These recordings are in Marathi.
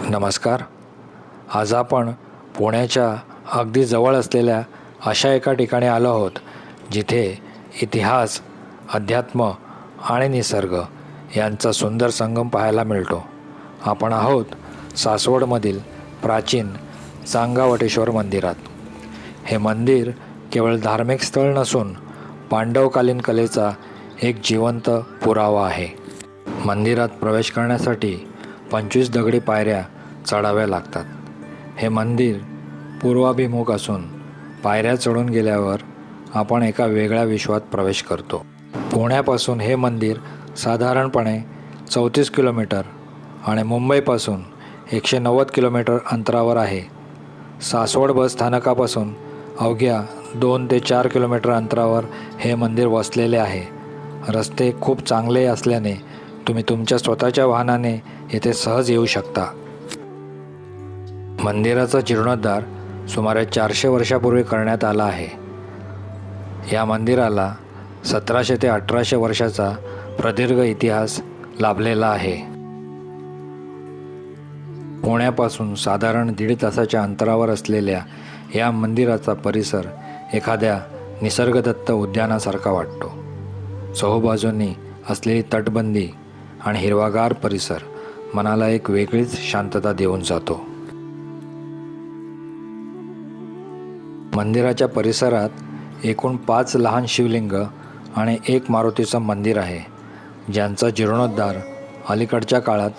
नमस्कार. आज आपण पुण्याच्या अगदी जवळ असलेल्या अशा एका ठिकाणी आलो आहोत जिथे इतिहास, अध्यात्म आणि निसर्ग यांचा सुंदर संगम पाहायला मिळतो. आपण आहोत सासवडमधील प्राचीन चांगावटेश्वर मंदिरात. हे मंदिर केवळ धार्मिक स्थळ नसून पांडवकालीन कलेचा एक जिवंत पुरावा आहे. मंदिरात प्रवेश करण्यासाठी 25 दगडी पायऱ्या चढाव्या लागतात. हे मंदिर पूर्वाभिमुख असून पायऱ्या चढून गेल्यावर आपण एका वेगळ्या विश्वात प्रवेश करतो. पुण्यापासून हे मंदिर साधारणपणे 34 किलोमीटर आणि मुंबईपासून 190 किलोमीटर अंतरावर आहे. सासवड बस स्थानकापासून अवघ्या 2 ते 4 किलोमीटर अंतरावर हे मंदिर वसलेले आहे. रस्ते खूप चांगले असल्याने तुम्ही तुमच्या स्वतःच्या वाहनाने येथे सहज येऊ शकता. मंदिराचा जीर्णोद्धार सुमारे 400 वर्षापूर्वी करण्यात आला आहे. या मंदिराला 1700 ते 1800 वर्षाचा प्रदीर्घ इतिहास लाभलेला आहे. पुण्यापासून साधारण 1.5 तासाच्या अंतरावर असलेल्या या मंदिराचा परिसर एखाद्या निसर्गदत्त उद्यानासारखा वाटतो. चहूबाजूंनी असलेली तटबंदी आणि हिरवागार परिसर मनाला एक वेगळीच शांतता देऊन जातो. मंदिराच्या परिसरात एकूण 5 लहान शिवलिंग आणि 1 मारुतीचं मंदिर आहे, ज्यांचा जीर्णोद्धार अलीकडच्या काळात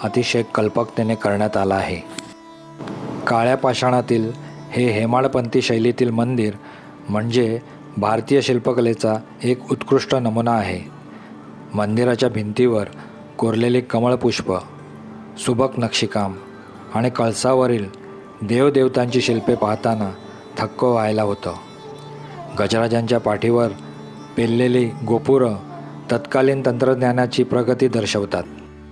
अतिशय कल्पकतेने करण्यात आला आहे. काळ्या पाषाणातील हे हेमाडपंथी शैलीतील मंदिर म्हणजे भारतीय शिल्पकलेचा एक उत्कृष्ट नमुना आहे. मंदिराच्या भिंतीवर कोरलेली कमळपुष्प, सुबक नक्षीकाम आणि कळसावरील देवदेवतांची शिल्पे पाहताना थक्क व्हायला होतं. गजराजांच्या पाठीवर पेललेली गोपुरं तत्कालीन तंत्रज्ञानाची प्रगती दर्शवतात.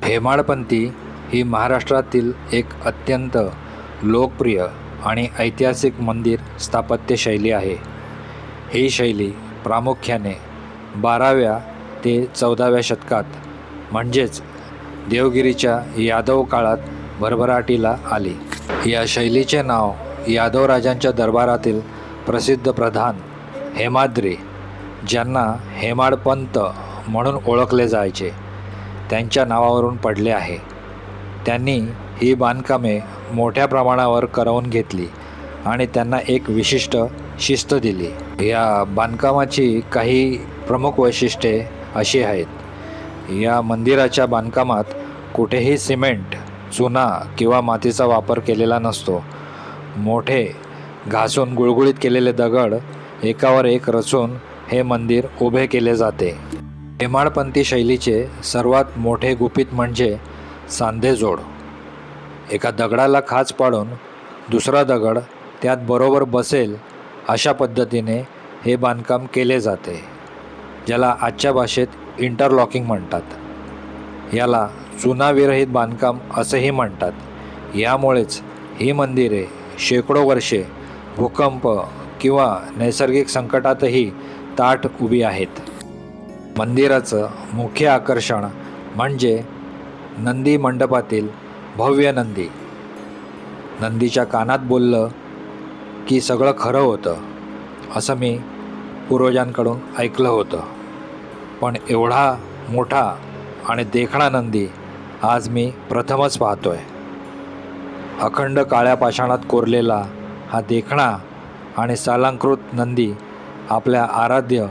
हेमाडपंथी ही महाराष्ट्रातील एक अत्यंत लोकप्रिय आणि ऐतिहासिक मंदिर स्थापत्य शैली आहे. ही शैली प्रामुख्याने 12व्या ते 14व्या शतकात म्हणजेच देवगिरीच्या यादव काळात भरभराटीला आली. या शैलीचे नाव यादव राजांच्या दरबारातील प्रसिद्ध प्रधान हेमाद्री, ज्यांना हेमाडपंत म्हणून ओळखले जायचे, त्यांच्या नावावरून पडले आहे. त्यांनी ही बांधकामे मोठ्या प्रमाणावर करवून घेतली आणि त्यांना एक विशिष्ट शिस्त दिली. या बांधकामाची काही प्रमुख वैशिष्ट्ये अशी आहेत. या मंदिराच्या बांधकामात कुठेही सिमेंट, चुना किंवा मातीचा वापर केलेला नसतो. मोठे घासून गुळगुळीत केलेले दगड एकावर एक रचून हे मंदिर उभे केले जाते. हेमाडपंथी शैलीचे सर्वात मोठे गुपित म्हणजे सांधेजोड. एका दगडाला खाच पाडून दुसरा दगड त्यात बरोबर बसेल अशा पद्धतीने हे बांधकाम केले जाते, ज्याला आजच्या भाषेत इंटरलॉकिंग म्हणतात. याला चुनाविरहित बांधकाम असंही म्हणतात. यामुळेच ही मंदिरे शेकडो वर्षे भूकंप किंवा नैसर्गिक संकटातही ताठ उभी आहेत. मंदिराचं मुख्य आकर्षण म्हणजे नंदी मंडपातील भव्य नंदी. नंदीच्या कानात बोललं की सगळं खरं होतं, असं मी पूर्वजांकडून ऐकलं होतं. पण एवढा मोठा आणि देखणा नंदी आज मी प्रथमच पाहतोय. अखंड काळ्या पाषाणात कोरलेला हा देखणा आणि सालंकृत नंदी आपल्या आराध्य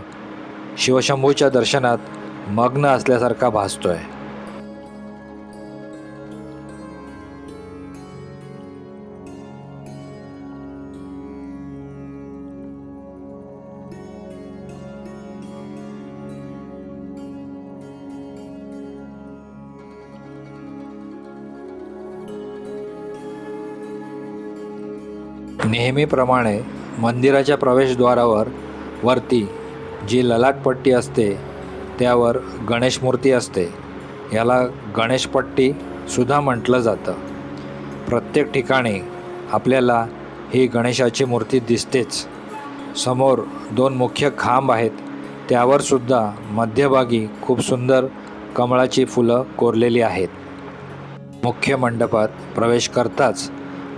शिवशंभूच्या दर्शनात मग्न असल्यासारखा भासतोय. नेहमीप्रमाणे मंदिराच्या प्रवेशद्वारावर वरती जी ललाटपट्टी असते त्यावर गणेश मूर्ती असते. याला गणेशपट्टी सुद्धा म्हटलं जातं. प्रत्येक ठिकाणी आपल्याला ही गणेशाची मूर्ती दिसतेच. समोर 2 मुख्य खांब आहेत, त्यावर सुद्धा मध्यभागी खूप सुंदर कमळाची फुलं कोरलेली आहेत. मुख्य मंडपात प्रवेश करताच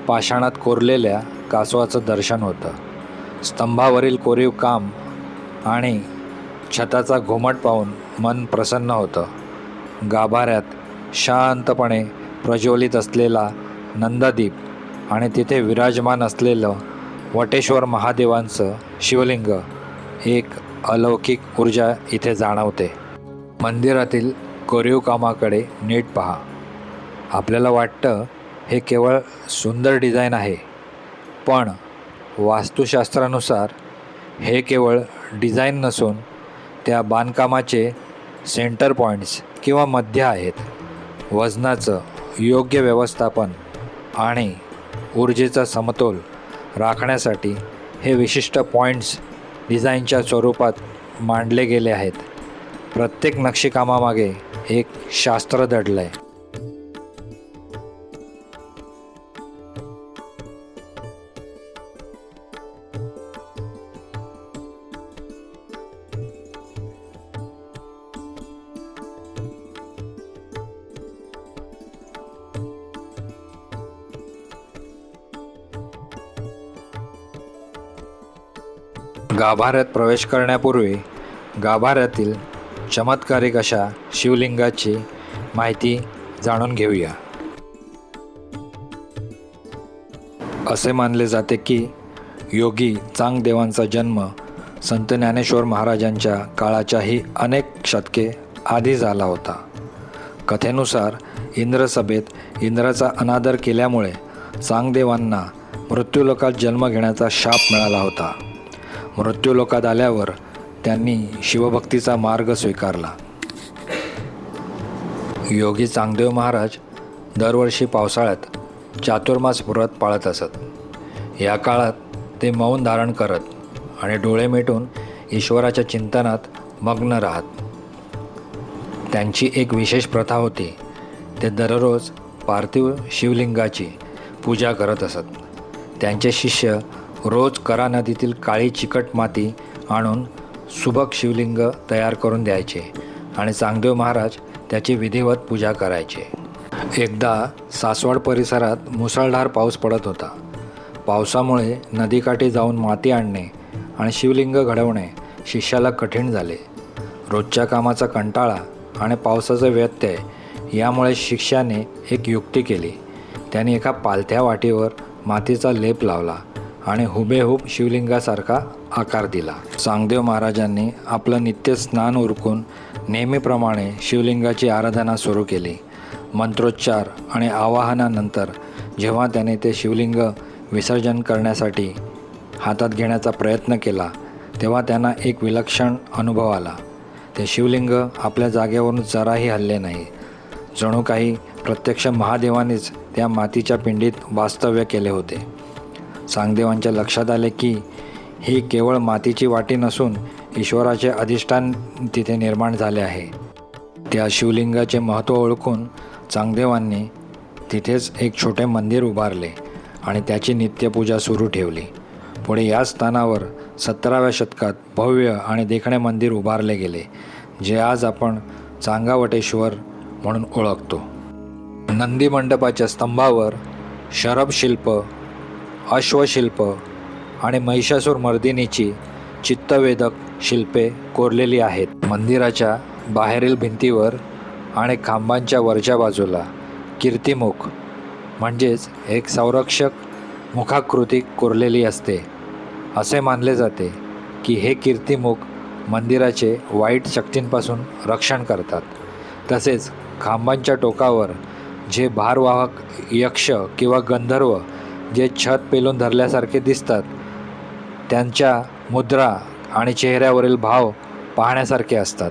पाषाणात कोरलेल्या कासवाचं दर्शन होतं. स्तंभावरील कोरीव काम आणि छताचा घुमट पाहून मन प्रसन्न होतं. गाभाऱ्यात शांतपणे प्रज्वलित असलेला नंददीप आणि तिथे विराजमान असलेलं वटेश्वर महादेवांचं शिवलिंग, एक अलौकिक ऊर्जा इथे जाणवते. मंदिरातील कोरीव कामाकडे नीट पहा. आपल्याला वाटतं हे केवळ सुंदर डिझाईन आहे, पण वास्तुशास्त्रानुसार हे केवळ डिझाईन नसून त्या बांधकामाचे सेंटर पॉईंट्स किंवा मध्य आहेत. वजनाचं योग्य व्यवस्थापन आणि ऊर्जेचा समतोल राखण्यासाठी हे विशिष्ट पॉईंट्स डिझाईनच्या स्वरूपात मांडले गेले आहेत. प्रत्येक नक्षीकामामागे एक शास्त्र दडलं आहे. गाभाऱ्यात प्रवेश करण्यापूर्वी गाभाऱ्यातील चमत्कारिक अशा शिवलिंगाची माहिती जाणून घेऊया. असे मानले जाते की योगी चांगदेवांचा जन्म संत ज्ञानेश्वर महाराजांच्या काळाच्याही अनेक शतके आधी झाला होता. कथेनुसार इंद्रसभेत इंद्राचा अनादर केल्यामुळे चांगदेवांना मृत्यूलोकात जन्म घेण्याचा शाप मिळाला होता. मृत्यूलोकात आल्यावर त्यांनी शिवभक्तीचा मार्ग स्वीकारला. योगी चांगदेव महाराज दरवर्षी पावसाळ्यात चातुर्मास व्रत पाळत असत. या काळात ते मौन धारण करत आणि डोळे मिटून ईश्वराच्या चिंतनात मग्न राहत. त्यांची एक विशेष प्रथा होती. ते दररोज पार्थिव शिवलिंगाची पूजा करत असत. त्यांचे शिष्य रोज करा नदीतील काळी चिकट माती आणून सुबक शिवलिंग तयार करून द्यायचे आणि चांगदेव महाराज त्याची विधिवत पूजा करायचे. एकदा सासवड परिसरात मुसळधार पाऊस पडत होता. पावसामुळे नदीकाठी जाऊन माती आणणे आणि शिवलिंग घडवणे शिष्याला कठीण झाले. रोजच्या कामाचा कंटाळा आणि पावसाचा व्यत्यय यामुळे शिष्याने एक युक्ती केली. त्याने एका पालथ्या वाटीवर मातीचा लेप लावला आणि हुबेहूब शिवलिंगासारखा आकार दिला. चांगदेव महाराजांनी आपलं नित्य स्नान उरकून नेहमीप्रमाणे शिवलिंगाची आराधना सुरू केली. मंत्रोच्चार आणि आवाहनानंतर जेव्हा त्याने ते शिवलिंग विसर्जन करण्यासाठी हातात घेण्याचा प्रयत्न केला, तेव्हा त्यांना एक विलक्षण अनुभव आला. ते शिवलिंग आपल्या जागेवरून जराही हलले नाही. जणू काही प्रत्यक्ष महादेवानेच त्या मातीच्या पिंडीत वास्तव्य केले होते. चांगदेवांच्या लक्षात आले की ही केवळ मातीची वाटी नसून ईश्वराचे अधिष्ठान तिथे निर्माण झाले आहे. त्या शिवलिंगाचे महत्त्व ओळखून चांगदेवांनी तिथेच एक छोटे मंदिर उभारले आणि त्याची नित्यपूजा सुरू ठेवली. पुढे या स्थानावर 17व्या शतकात भव्य आणि देखणे मंदिर उभारले गेले, जे आज आपण चांगावटेश्वर म्हणून ओळखतो. नंदी मंडपाच्या स्तंभावर शरभशिल्प, अश्वशिल्प आणि महिषासूर मर्दिनीची चित्तवेधक शिल्पे कोरलेली आहेत. मंदिराच्या बाहेरील भिंतीवर आणि खांबांच्या वरच्या बाजूला कीर्तिमुख म्हणजेच एक संरक्षक मुखाकृती कोरलेली असते. असे मानले जाते की हे कीर्तिमुख मंदिराचे वाईट शक्तींपासून रक्षण करतात. तसेच खांबांच्या टोकावर जे भारवाहक यक्ष किंवा गंधर्व जे छत पेलून धरल्यासारखे दिसतात, त्यांच्या मुद्रा आणि चेहऱ्यावरील भाव पाहण्यासारखे असतात.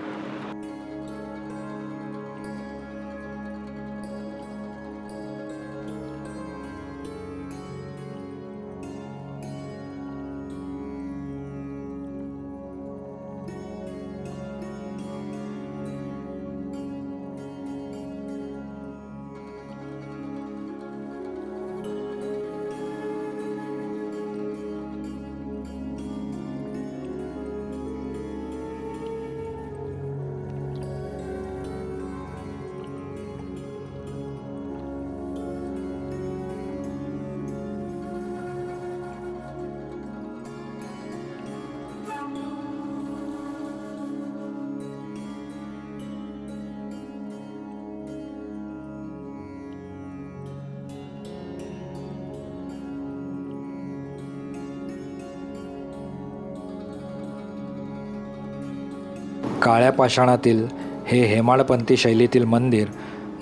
काळ्या पाषाणातील हे हेमाडपंथी शैलीतील मंदिर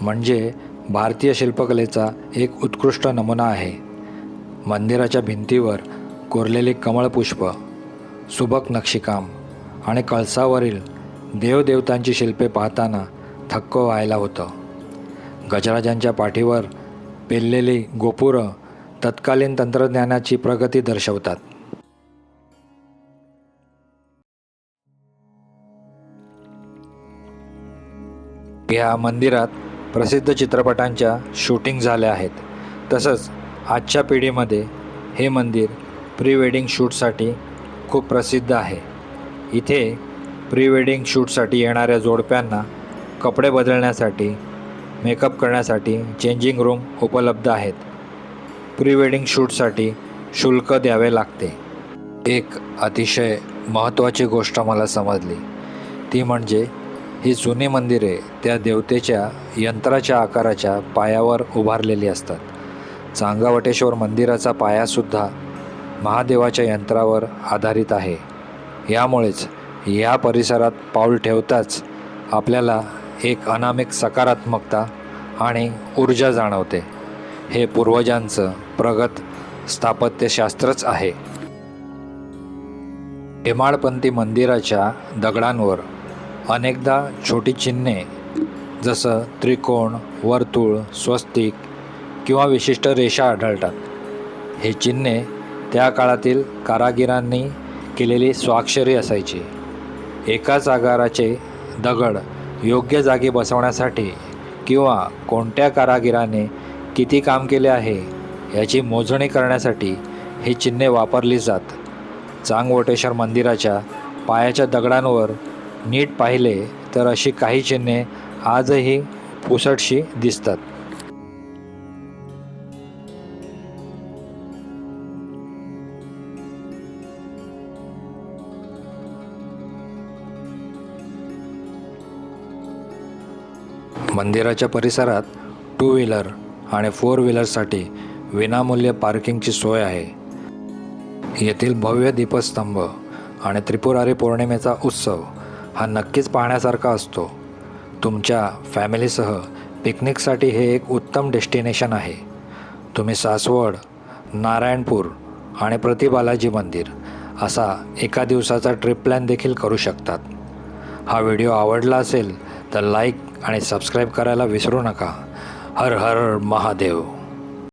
म्हणजे भारतीय शिल्पकलेचा एक उत्कृष्ट नमुना आहे. मंदिराच्या भिंतीवर कोरलेली कमळपुष्प, सुबक नक्षीकाम आणि कळसावरील देवदेवतांची शिल्पे पाहताना थक्क व्हायला होतं. गजराजांच्या पाठीवर पेललेली गोपुरं तत्कालीन तंत्रज्ञानाची प्रगती दर्शवतात. या मंदिरात प्रसिद्ध चित्रपटांच्या शूटिंग झाल्या आहेत. तसंच आजच्या पिढीमध्ये हे मंदिर प्री वेडिंग शूटसाठी खूप प्रसिद्ध आहे. इथे प्री वेडिंग शूटसाठी येणाऱ्या जोडप्यांना कपडे बदलण्यासाठी, मेकअप करण्यासाठी चेंजिंग रूम उपलब्ध आहेत. प्री वेडिंग शूटसाठी शुल्क द्यावे लागते. एक अतिशय महत्त्वाची गोष्ट मला समजली ती म्हणजे ही जुनी मंदिरे त्या देवतेच्या यंत्राच्या आकाराच्या पायावर उभारलेली असतात. चांगावटेश्वर मंदिराचा पायासुद्धा महादेवाच्या यंत्रावर आधारित आहे. यामुळेच या परिसरात पाऊल ठेवताच आपल्याला एक अनामिक सकारात्मकता आणि ऊर्जा जाणवते. हे पूर्वजांचं प्रगत स्थापत्यशास्त्रच आहे. हेमाडपंथी मंदिराच्या दगडांवर अनेकदा छोटी चिन्हे जसं त्रिकोण, वर्तुळ, स्वस्तिक किंवा विशिष्ट रेषा आढळतात. हे चिन्हे त्या काळातील कारागिरांनी केलेली स्वाक्षरी असायची. एकाच आकाराचे दगड योग्य जागी बसवण्यासाठी किंवा कोणत्या कारागिराने किती काम केले आहे याची मोजणी करण्यासाठी ही चिन्हे वापरली जात. चांगवटेश्वर मंदिराच्या पायाच्या दगडांवर नीट पाहिले तर अशी काही चिन्हे आजही पुसटशी दिसतात. मंदिराच्या परिसरात 2 व्हीलर आणि 4 व्हीलरसाठी विनामूल्य पार्किंगची सोय आहे. येथील भव्य दीपस्तंभ आणि त्रिपुरारी पौर्णिमेचा उत्सव हा नक्कीच पाहण्यासारखा असतो. तुमच्या फॅमिलीसह पिकनिकसाठी हे एक उत्तम डेस्टिनेशन आहे. तुम्ही सासवड, नारायणपूर आणि प्रतिबालाजी मंदिर असा एका दिवसाचा ट्रिप प्लॅन देखील करू शकतात. हा व्हिडिओ आवडला असेल तर लाईक आणि सबस्क्राईब करायला विसरू नका. हर हर महादेव.